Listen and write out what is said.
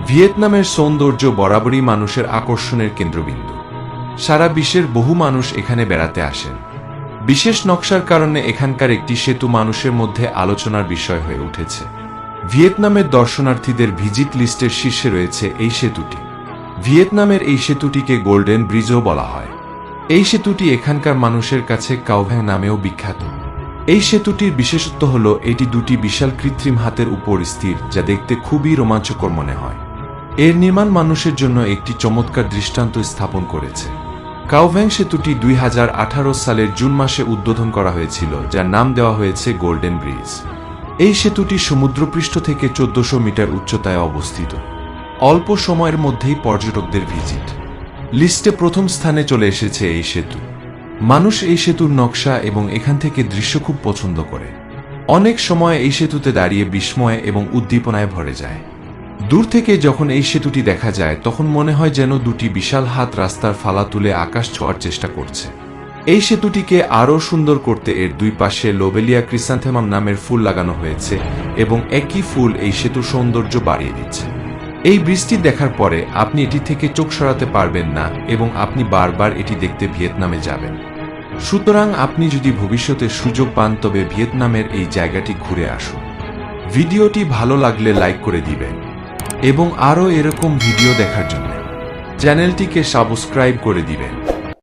ভিয়েতনামের সৌন্দর্য বরাবরই মানুষের আকর্ষণের কেন্দ্রবিন্দু। সারা বিশ্বের বহু মানুষ এখানে বেড়াতে আসেন। বিশেষ নকশার কারণে এখানকার একটি সেতু মানুষের মধ্যে আলোচনার বিষয় হয়ে উঠেছে। ভিয়েতনামের দর্শনার্থীদের ভিজিট লিস্টের শীর্ষে রয়েছে এই সেতুটি। ভিয়েতনামের এই সেতুটিকে গোল্ডেন ব্রিজও বলা হয়। এই সেতুটি এখানকার মানুষের কাছে কাওভ্যাং নামেও বিখ্যাত। এই সেতুটির বিশেষত্ব হল এটি দুটি বিশাল কৃত্রিম হাতের উপর স্থির, যা দেখতে খুবই রোমাঞ্চকর মনে হয়। এর নির্মাণ মানুষের জন্য একটি চমৎকার দৃষ্টান্ত স্থাপন করেছে। কাওভ্যাং সেতুটি 2018 সালের জুন মাসে উদ্বোধন করা হয়েছিল, যার নাম দেওয়া হয়েছে গোল্ডেন ব্রিজ। এই সেতুটি সমুদ্রপৃষ্ঠ থেকে 1400 মিটার উচ্চতায় অবস্থিত। অল্প সময়ের মধ্যেই পর্যটকদের ভিজিট লিস্টে প্রথম স্থানে চলে এসেছে এই সেতু। মানুষ এই সেতুর নকশা এবং এখান থেকে দৃশ্য খুব পছন্দ করে। অনেক সময় এই সেতুতে দাঁড়িয়ে বিস্ময় এবং উদ্দীপনায় ভরে যায়। দূর থেকে যখন এই সেতুটি দেখা যায় তখন মনে হয় যেন দুটি বিশাল হাত রাস্তার ফালা তুলে আকাশ ছোঁয়ার চেষ্টা করছে। এই সেতুটিকে আরও সুন্দর করতে এর দুই পাশে লোবেলিয়া ক্রিসান্থেমাম নামের ফুল লাগানো হয়েছে এবং একই ফুল এই সেতুর সৌন্দর্য বাড়িয়ে দিচ্ছে। এই ব্রিজটি দেখার পরে আপনি এটি থেকে চোখ সরাতে পারবেন না এবং আপনি বারবার এটি দেখতে ভিয়েতনামে যাবেন। সুতরাং আপনি যদি ভবিষ্যতে সুযোগ পান তবে ভিয়েতনামের এই জায়গাটি ঘুরে আসুন। ভিডিওটি ভালো লাগলে লাইক করে দিবেন এবং আরও এরকম ভিডিও দেখার জন্য চ্যানেলটিকে সাবস্ক্রাইব করে দিবেন।